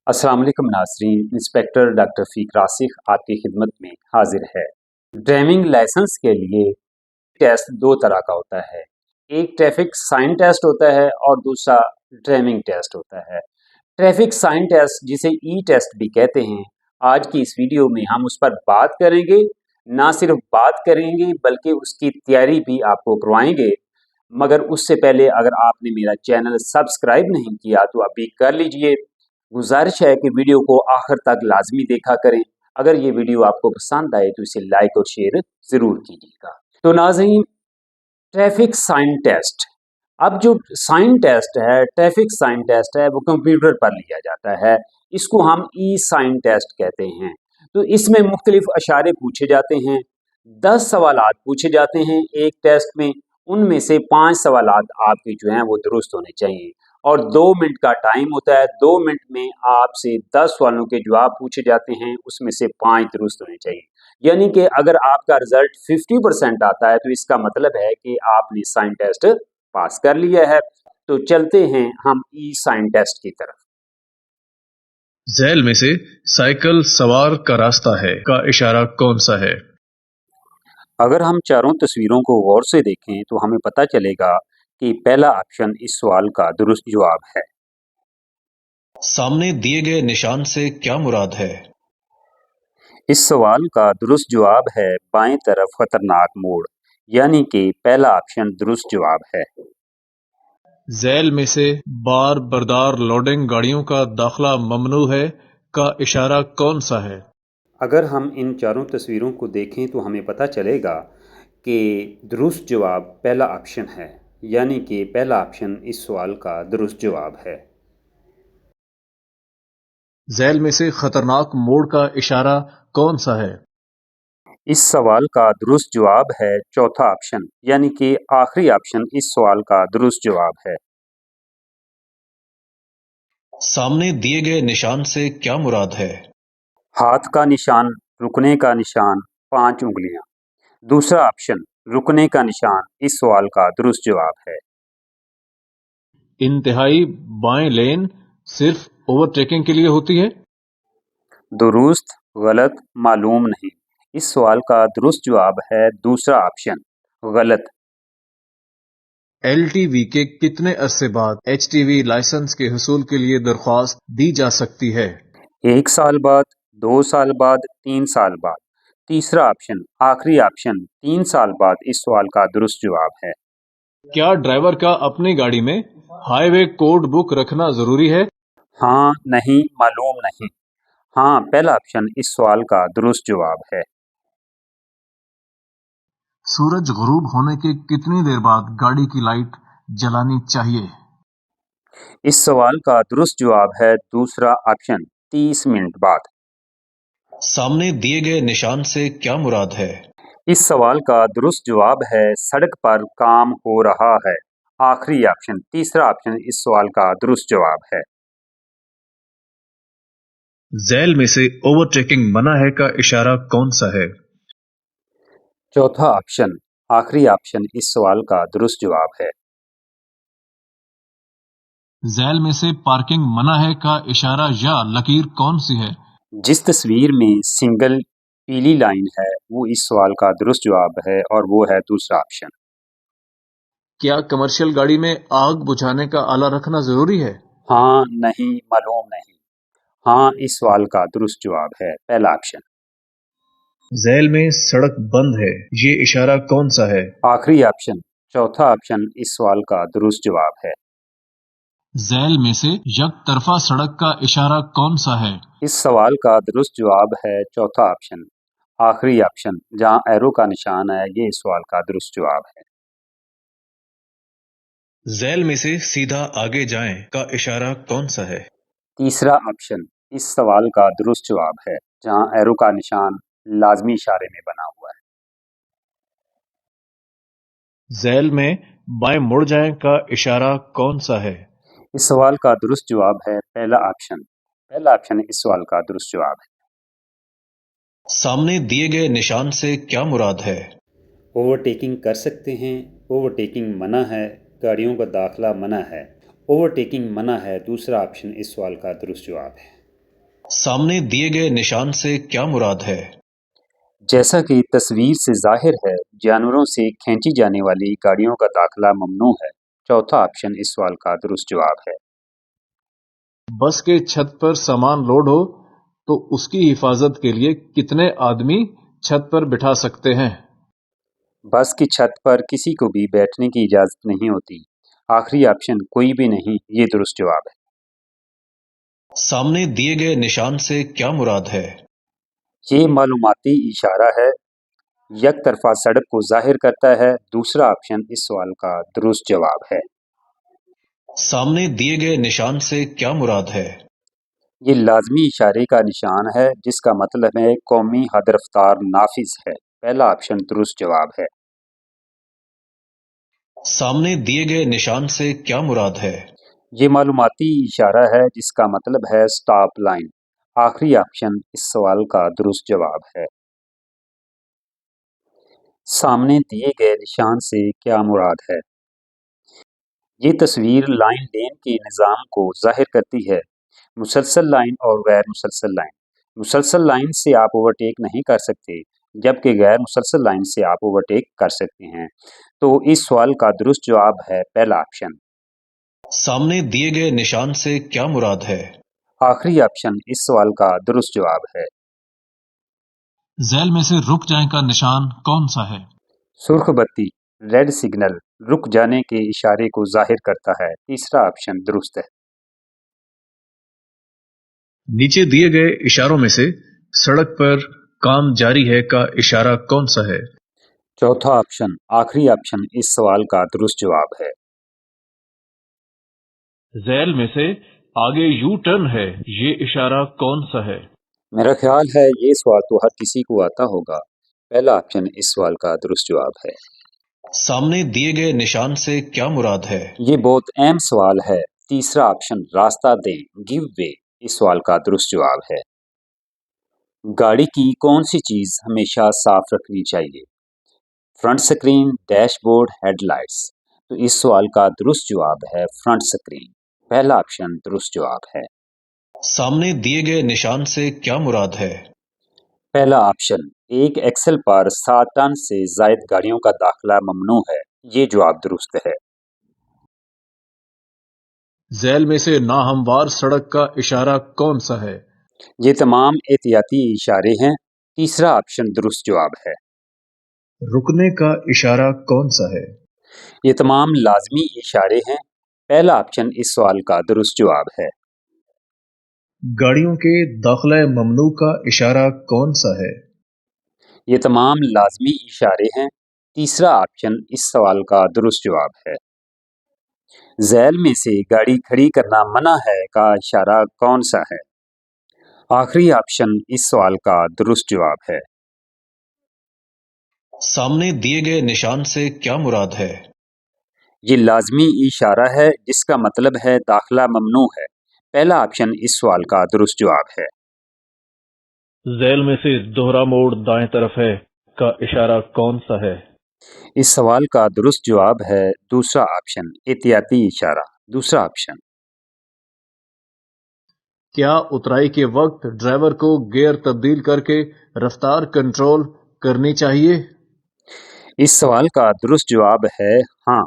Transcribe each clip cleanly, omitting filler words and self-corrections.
अस्सलाम वालेकुम नाज़रीन। इंस्पेक्टर डॉक्टर फ़ीक रासिख आपकी खिदमत में हाजिर है। ड्राइविंग लाइसेंस के लिए टेस्ट दो तरह का होता है। एक ट्रैफिक साइन टेस्ट होता है और दूसरा ड्राइविंग टेस्ट होता है। ट्रैफिक साइन टेस्ट जिसे ई टेस्ट भी कहते हैं, आज की इस वीडियो में हम उस पर बात करेंगे। ना सिर्फ बात करेंगे बल्कि उसकी तैयारी भी आपको करवाएंगे। मगर उससे पहले अगर आपने मेरा चैनल सब्सक्राइब नहीं किया तो अभी कर लीजिए। गुजारिश है कि वीडियो को आखिर तक लाजमी देखा करें। अगर ये वीडियो आपको पसंद आए तो इसे लाइक और शेयर ज़रूर कीजिएगा। तो नाज़रीन, ट्रैफिक साइन टेस्ट। अब जो साइन टेस्ट है, ट्रैफिक साइन टेस्ट है, वो कंप्यूटर पर लिया जाता है। इसको हम ई साइन टेस्ट कहते हैं। तो इसमें मुख्तलिफ अशारे पूछे जाते हैं। 10 सवालात पूछे जाते हैं एक टेस्ट में। उनमें से 5 सवालात आपके जो हैं वो दुरुस्त होने चाहिए और 2 मिनट का टाइम होता है। 2 मिनट में आपसे 10 सवालों के जवाब पूछे जाते हैं, उसमें से 5 दुरुस्त होने चाहिए। यानी कि अगर आपका रिजल्ट 50% आता है तो इसका मतलब है कि आपने साइन टेस्ट पास कर लिया है। तो चलते हैं हम ई साइन टेस्ट की तरफ। झैल में से साइकिल सवार का रास्ता है का इशारा कौन सा है? अगर हम चारों तस्वीरों को गौर से देखें तो हमें पता चलेगा कि पहला ऑप्शन इस सवाल का दुरुस्त जवाब है। सामने दिए गए निशान से क्या मुराद है? इस सवाल का दुरुस्त जवाब है बाएं तरफ खतरनाक मोड़, यानी कि पहला ऑप्शन दुरुस्त जवाब है। झैल में से बार बरदार लोडिंग गाड़ियों का दाखला ममनू है का इशारा कौन सा है? अगर हम इन चारों तस्वीरों को देखें तो हमें पता चलेगा कि दुरुस्त जवाब पहला ऑप्शन है, यानी कि पहला ऑप्शन इस सवाल का दुरुस्त जवाब है। झैल में से खतरनाक मोड़ का इशारा कौन सा है? इस सवाल का दुरुस्त जवाब है चौथा ऑप्शन, यानी कि आखिरी ऑप्शन इस सवाल का दुरुस्त जवाब है। सामने दिए गए निशान से क्या मुराद है? हाथ का निशान, रुकने का निशान, 5 उंगलियां। दूसरा ऑप्शन रुकने का निशान इस सवाल का दुरुस्त जवाब है। इंतहाई बाएं लेन सिर्फ ओवरटेकिंग के लिए होती है? दुरुस्त, गलत, मालूम नहीं। इस सवाल का दुरुस्त जवाब है दूसरा ऑप्शन, गलत। एलटीवी के कितने अरसे बाद एचटीवी लाइसेंस के हुसूल के लिए दरख्वास्त दी जा सकती है? 1 साल बाद, 2 साल बाद, 3 साल बाद। तीसरा ऑप्शन, आखिरी ऑप्शन, 3 साल बाद इस सवाल का दुरुस्त जवाब है। क्या ड्राइवर का अपनी गाड़ी में हाईवे कोड बुक रखना जरूरी है? हाँ, नहीं, मालूम नहीं। हाँ, पहला ऑप्शन इस सवाल का दुरुस्त जवाब है। सूरज गुरूब होने के कितनी देर बाद गाड़ी की लाइट जलानी चाहिए? इस सवाल का दुरुस्त जवाब है दूसरा ऑप्शन, 30 मिनट बाद। सामने दिए गए निशान से क्या मुराद है? इस सवाल का दुरुस्त जवाब है सड़क पर काम हो रहा है। आखिरी ऑप्शन, तीसरा ऑप्शन इस सवाल का दुरुस्त जवाब है। झैल में से ओवरटेकिंग मना है का इशारा कौन सा है? चौथा ऑप्शन, आखिरी ऑप्शन इस सवाल का दुरुस्त जवाब है। झैल में से पार्किंग मना है का इशारा या लकीर कौन सी है? जिस तस्वीर में सिंगल पीली लाइन है वो इस सवाल का दुरुस्त जवाब है और वो है दूसरा ऑप्शन। क्या कमर्शियल गाड़ी में आग बुझाने का आला रखना जरूरी है? हाँ, नहीं, मालूम नहीं। हाँ, इस सवाल का दुरुस्त जवाब है पहला ऑप्शन। झैल में सड़क बंद है, ये इशारा कौन सा है? आखिरी ऑप्शन, चौथा ऑप्शन इस सवाल का दुरुस्त जवाब है। झैल में से एक तरफा सड़क का इशारा कौन सा है? इस सवाल का दुरुस्त जवाब है चौथा ऑप्शन, आखिरी ऑप्शन जहां एरो का निशान है, ये इस सवाल का दुरुस्त जवाब है। झैल में से सीधा आगे जाएं का इशारा कौन सा है? तीसरा ऑप्शन इस सवाल का दुरुस्त जवाब है जहां एरो का निशान लाजमी इशारे में बना हुआ है। झैल में बाएं मुड़ जाएं का इशारा कौन सा है? इस सवाल का दुरुस्त जवाब है पहला ऑप्शन। पहला ऑप्शन इस सवाल का दुरुस्त जवाब है। सामने दिए गए निशान से क्या मुराद है? ओवरटेकिंग कर सकते हैं, ओवरटेकिंग मना है, गाड़ियों का दाखला मना है। ओवरटेकिंग मना है, दूसरा ऑप्शन इस सवाल का दुरुस्त जवाब है। सामने दिए गए निशान से क्या मुराद है? जैसा कि तस्वीर से जाहिर है, जानवरों से खींची जाने वाली गाड़ियों का दाखिला ममनू है। चौथा ऑप्शन इस सवाल का दुरुस्त जवाब है। बस के छत पर सामान लोड हो तो उसकी हिफाजत के लिए कितने आदमी छत पर बिठा सकते हैं? बस की छत पर किसी को भी बैठने की इजाज़त नहीं होती। आखिरी ऑप्शन कोई भी नहीं, ये दुरुस्त जवाब है। सामने दिए गए निशान से क्या मुराद है? ये मालूमाती इशारा है, एक तरफा सड़क को जाहिर करता है। दूसरा ऑप्शन इस सवाल का दुरुस्त जवाब है। सामने दिए गए निशान से क्या मुराद है? ये लाजमी इशारे का निशान है, जिसका मतलब है कौमी हद रफ्तार नाफिज है। पहला ऑप्शन दुरुस्त जवाब है। सामने दिए गए निशान से क्या मुराद है? ये मालूमाती इशारा है, जिसका मतलब है स्टॉप लाइन। आखिरी ऑप्शन इस सवाल का दुरुस्त जवाब है। सामने दिए गए निशान से क्या मुराद है? ये तस्वीर लाइन लेन के निज़ाम को ज़ाहिर करती है। मुसलसल लाइन और गैर मुसलसल लाइन। मुसलसल लाइन से आप ओवरटेक नहीं कर सकते, जबकि गैर मुसलसल लाइन से आप ओवरटेक कर सकते हैं। तो इस सवाल का दुरुस्त जवाब है पहला ऑप्शन। सामने दिए गए निशान से क्या मुराद है? आखिरी ऑप्शन इस सवाल का दुरुस्त जवाब है। झैल में से रुक जाएं का निशान कौन सा है? सुर्ख बत्ती, रेड सिग्नल, रुक जाने के इशारे को जाहिर करता है। तीसरा ऑप्शन दुरुस्त है। नीचे दिए गए इशारों में से सड़क पर काम जारी है का इशारा कौन सा है? चौथा ऑप्शन, आखिरी ऑप्शन इस सवाल का दुरुस्त जवाब है। झैल में से आगे यू टर्न है, ये इशारा कौन सा है? मेरा ख्याल है ये सवाल तो हर किसी को आता होगा। पहला ऑप्शन इस सवाल का दुरुस्त जवाब है। सामने दिए गए निशान से क्या मुराद है? ये बहुत अहम सवाल है। तीसरा ऑप्शन रास्ता दें, गिव वे, इस सवाल का दुरुस्त जवाब है। गाड़ी की कौन सी चीज़ हमेशा साफ रखनी चाहिए? Front screen, dashboard, headlights. तो इस सवाल का दुरुस्त जवाब है फ्रंट स्क्रीन। पहला ऑप्शन दुरुस्त जवाब है। सामने दिए गए निशान से क्या मुराद है? पहला ऑप्शन, एक एक्सल पर 7 टन से जायद गाड़ियों का दाखिला ममनू है, ये जवाब दुरुस्त है। झैल में से नाहमवार सड़क का इशारा कौन सा है? ये तमाम एहतियाती इशारे हैं। तीसरा ऑप्शन दुरुस्त जवाब है। रुकने का इशारा कौन सा है? ये तमाम लाजमी इशारे हैं। पहला ऑप्शन इस सवाल का दुरुस्त जवाब है। गाड़ियों के दाखिला ममनू का इशारा कौन सा है? ये तमाम लाजमी इशारे हैं। तीसरा ऑप्शन इस सवाल का दुरुस्त जवाब है। झैल में से गाड़ी खड़ी करना मना है का इशारा कौन सा है? आखिरी ऑप्शन इस सवाल का दुरुस्त जवाब है। सामने दिए गए निशान से क्या मुराद है? ये लाजमी इशारा है, जिसका मतलब है दाखिला ममनू है। पहला ऑप्शन इस सवाल का दुरुस्त जवाब है। झैल में से दोहरा मोड़ दाएं तरफ है का इशारा कौन सा है? इस सवाल का दुरुस्त जवाब है दूसरा ऑप्शन, एहतियाती इशारा। दूसरा ऑप्शन। क्या उतराई के वक्त ड्राइवर को गियर तब्दील करके रफ्तार कंट्रोल करनी चाहिए? इस सवाल का दुरुस्त जवाब है हाँ।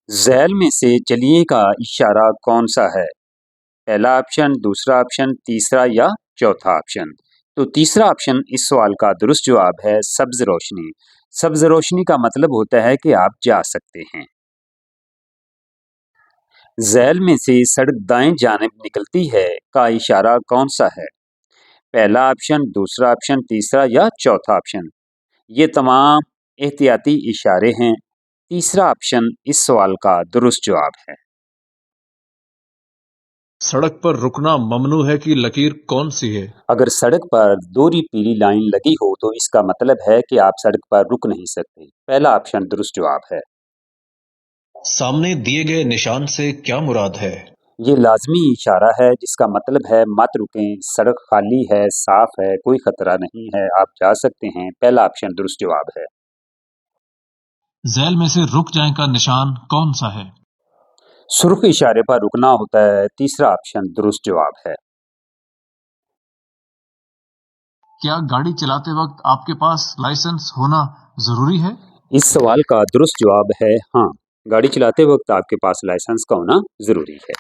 झैल में से चलिए का इशारा कौन सा है? पहला ऑप्शन, दूसरा ऑप्शन, तीसरा या चौथा ऑप्शन। तो तीसरा ऑप्शन इस सवाल का दुरुस्त जवाब है सब्ज रोशनी। सब्ज रोशनी का मतलब होता है कि आप जा सकते हैं। झैल में से सड़क दाएं जानिब निकलती है का इशारा कौन सा है? पहला ऑप्शन, दूसरा ऑप्शन, तीसरा या चौथा ऑप्शन। ये तमाम एहतियाती इशारे हैं। तीसरा ऑप्शन इस सवाल का दुरुस्त जवाब है। सड़क पर रुकना ममनू है की लकीर कौन सी है? अगर सड़क पर दोहरी पीली लाइन लगी हो तो इसका मतलब है कि आप सड़क पर रुक नहीं सकते। पहला ऑप्शन दुरुस्त जवाब है। सामने दिए गए निशान से क्या मुराद है? ये लाजमी इशारा है, जिसका मतलब है मत रुकें, सड़क खाली है, साफ है, कोई खतरा नहीं है, आप जा सकते हैं। पहला ऑप्शन दुरुस्त जवाब है। झैल में से रुक जाएं का निशान कौन सा है? सुर्ख इशारे पर रुकना होता है तीसरा ऑप्शन दुरुस्त जवाब है। क्या गाड़ी चलाते वक्त आपके पास लाइसेंस होना जरूरी है? इस सवाल का दुरुस्त जवाब है हाँ, गाड़ी चलाते वक्त आपके पास लाइसेंस का होना जरूरी है।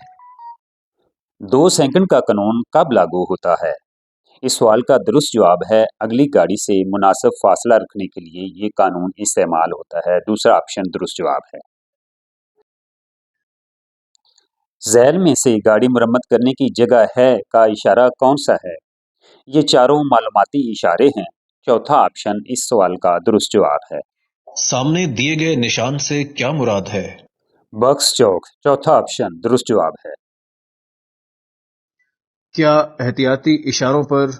2 सेकंड का कानून कब लागू होता है? इस सवाल का दुरुस्त जवाब है अगली गाड़ी से मुनासिब फासला रखने के लिए ये कानून इस्तेमाल होता है। दूसरा ऑप्शन दुरुस्त जवाब है। झैल में से गाड़ी मरम्मत करने की जगह है का इशारा कौन सा है? ये चारों मालूमाती इशारे हैं। चौथा ऑप्शन इस सवाल का दुरुस्त जवाब है। सामने दिए गए निशान से क्या मुराद है? बख्श चौक चौथा ऑप्शन दुरुस्त जवाब है। क्या एहतियाती इशारों पर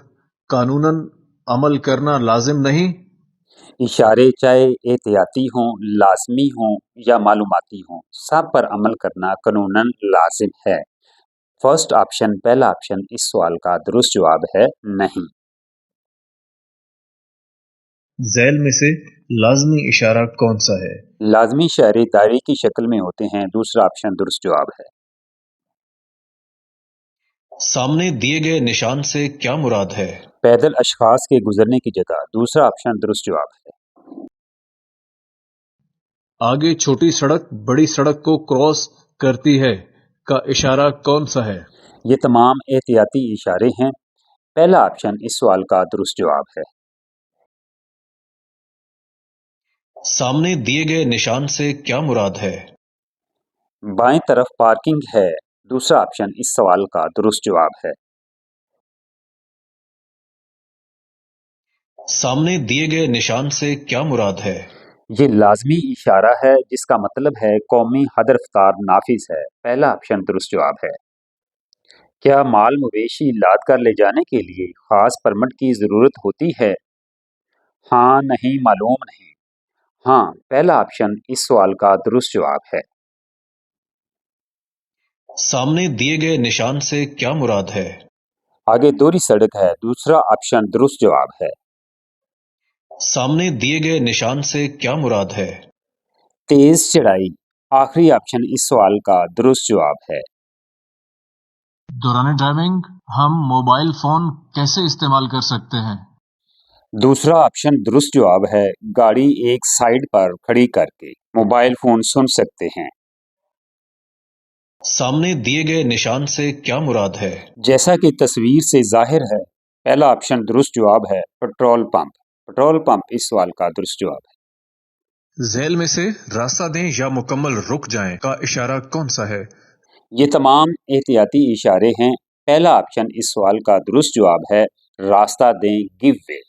कानूनन अमल करना लाजिम नहीं? इशारे चाहे एहतियाती हों, लाजमी हों या मालूमाती हों, सब पर अमल करना कानूनन लाजिम है। फर्स्ट ऑप्शन पहला ऑप्शन इस सवाल का दुरुस्त जवाब है नहीं। झैल में से लाजमी इशारा कौन सा है? लाजमी इशारे दायरे की शक्ल में होते हैं। दूसरा ऑप्शन दुरुस्त जवाब है। सामने दिए गए निशान से क्या मुराद है? पैदल अशखास के गुजरने की जगह। दूसरा ऑप्शन दुरुस्त जवाब है। आगे छोटी सड़क बड़ी सड़क को क्रॉस करती है का इशारा कौन सा है? ये तमाम एहतियाती इशारे हैं। पहला ऑप्शन इस सवाल का दुरुस्त जवाब है। सामने दिए गए निशान से क्या मुराद है? बाएं तरफ पार्किंग है। दूसरा ऑप्शन इस सवाल का दुरुस्त जवाब है। सामने दिए गए निशान से क्या मुराद है? ये लाजमी इशारा है जिसका मतलब है कौमी हद रफ्तार नाफिज है। पहला ऑप्शन दुरुस्त जवाब है। क्या माल मवेशी लाद कर ले जाने के लिए खास परमिट की जरूरत होती है? हाँ, नहीं, मालूम नहीं। हाँ, पहला ऑप्शन इस सवाल का दुरुस्त जवाब है। सामने दिए गए निशान से क्या मुराद है? आगे दोहरी सड़क है। दूसरा ऑप्शन दुरुस्त जवाब है। सामने दिए गए निशान से क्या मुराद है? तेज चढ़ाई आखिरी ऑप्शन इस सवाल का दुरुस्त जवाब है। दौरान ड्राइविंग हम मोबाइल फोन कैसे इस्तेमाल कर सकते हैं? दूसरा ऑप्शन दुरुस्त जवाब है। गाड़ी एक साइड पर खड़ी करके मोबाइल फोन सुन सकते हैं। सामने दिए गए निशान से क्या मुराद है? जैसा कि तस्वीर से जाहिर है। पहला ऑप्शन दुरुस्त जवाब है पेट्रोल पंप। पेट्रोल पंप इस सवाल का दुरुस्त जवाब है। झैल में से रास्ता दें या मुकम्मल रुक जाएं का इशारा कौन सा है? ये तमाम एहतियाती इशारे हैं। पहला ऑप्शन इस सवाल का दुरुस्त जवाब है रास्ता दें, गिव वे।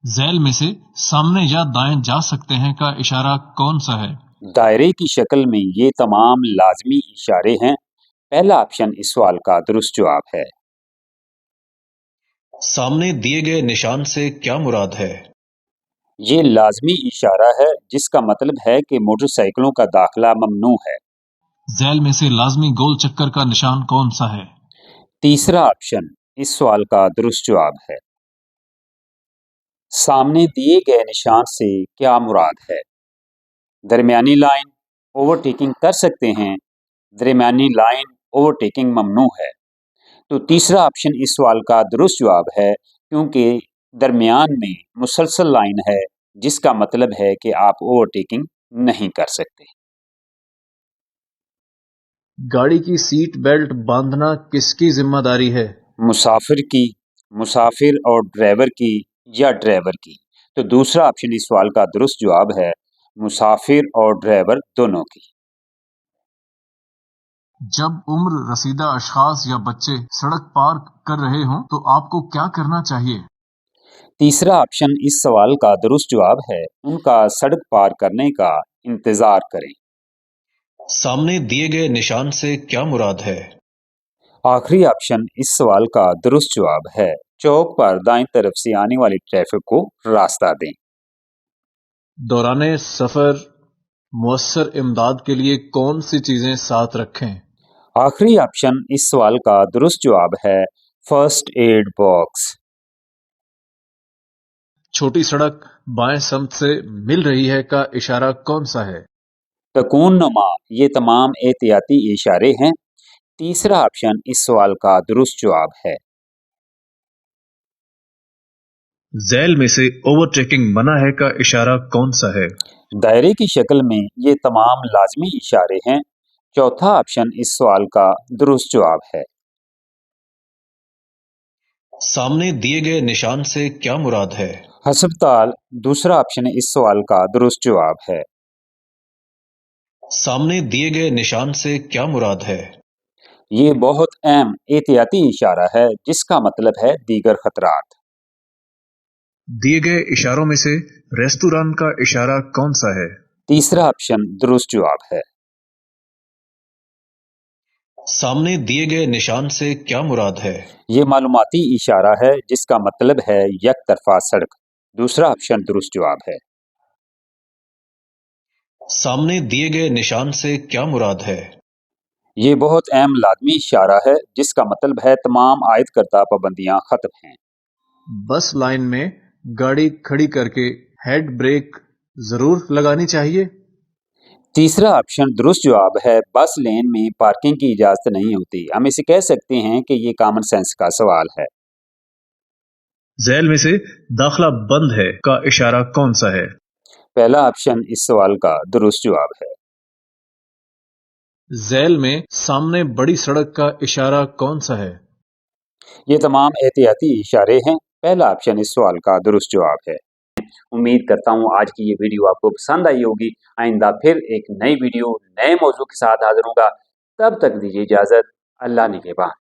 झैल में से सामने या दाएं जा सकते हैं का इशारा कौन सा है? दायरे की शक्ल में ये तमाम लाजमी इशारे हैं। पहला ऑप्शन इस सवाल का दुरुस्त जवाब है। सामने दिए गए निशान से क्या मुराद है? ये लाजमी इशारा है जिसका मतलब है कि मोटरसाइकिलों का दाखिला ममनू है। झैल में से लाजमी गोल चक्कर का निशान कौन सा है? तीसरा ऑप्शन इस सवाल का दुरुस्त जवाब है। सामने दिए गए निशान से क्या मुराद है? दरमियानी लाइन ओवरटेकिंग कर सकते हैं। दरमियानी लाइन ओवरटेकिंग ममनू है। तो तीसरा ऑप्शन इस सवाल का दुरुस्त जवाब है क्योंकि दरमियान में मुसलसल लाइन है जिसका मतलब है कि आप ओवरटेकिंग नहीं कर सकते। गाड़ी की सीट बेल्ट बांधना किसकी जिम्मेदारी है? मुसाफिर की, मुसाफिर और ड्राइवर की या ड्राइवर की। तो दूसरा ऑप्शन इस सवाल का दुरुस्त जवाब है मुसाफिर और ड्राइवर दोनों की। जब उम्र रसीदा अशखास या बच्चे सड़क पार कर रहे हों तो आपको क्या करना चाहिए? तीसरा ऑप्शन इस सवाल का दुरुस्त जवाब है उनका सड़क पार करने का इंतजार करें। सामने दिए गए निशान से क्या मुराद है? आखिरी ऑप्शन इस सवाल का दुरुस्त जवाब है चौक पर दाएं तरफ से आने वाली ट्रैफिक को रास्ता दें। दौराने सफर मुअस्सर इमदाद के लिए कौन सी चीजें साथ रखें? आखिरी ऑप्शन इस सवाल का दुरुस्त जवाब है फर्स्ट एड बॉक्स। छोटी सड़क बाएं समत से मिल रही है का इशारा कौन सा है? तकून नुमा, ये तमाम एहतियाती इशारे हैं। तीसरा ऑप्शन इस सवाल का दुरुस्त जवाब है। झैल में से ओवरटेकिंग मना है का इशारा कौन सा है? दायरे की शक्ल में ये तमाम लाजमी इशारे हैं। चौथा ऑप्शन इस सवाल का दुरुस्त जवाब है। सामने दिए गए निशान से क्या मुराद है? हस्पताल, दूसरा ऑप्शन इस सवाल का दुरुस्त जवाब है। सामने दिए गए निशान से क्या मुराद है? ये बहुत अहम एहतियाती इशारा है जिसका मतलब है दीगर खतरात। दिए गए इशारों में से रेस्टोरेंट का इशारा कौन सा है? तीसरा ऑप्शन दुरुस्त जवाब है। सामने दिए गए निशान से क्या मुराद है? ये मालूमाती इशारा है जिसका मतलब है एक तरफा सड़क। दूसरा ऑप्शन दुरुस्त जवाब है। सामने दिए गए निशान से क्या मुराद है? ये बहुत अहम लाजमी इशारा है जिसका मतलब है तमाम आयद करदा पाबंदियां खत्म हैं। बस लाइन में गाड़ी खड़ी करके हेड ब्रेक जरूर लगानी चाहिए। तीसरा ऑप्शन दुरुस्त जवाब है। बस लेन में पार्किंग की इजाजत नहीं होती। हम इसे कह सकते हैं कि ये कॉमन सेंस का सवाल है। झैल में से दाखला बंद है का इशारा कौन सा है? पहला ऑप्शन इस सवाल का दुरुस्त जवाब है। झैल में सामने बड़ी सड़क का इशारा कौन सा है? ये तमाम एहतियाती इशारे हैं। पहला ऑप्शन इस सवाल का दुरुस्त जवाब है। उम्मीद करता हूँ आज की ये वीडियो आपको पसंद आई होगी। आइंदा फिर एक नई वीडियो नए मौजू के साथ हाजिर होगा। तब तक दीजिए इजाज़त। अल्लाह निगहबान।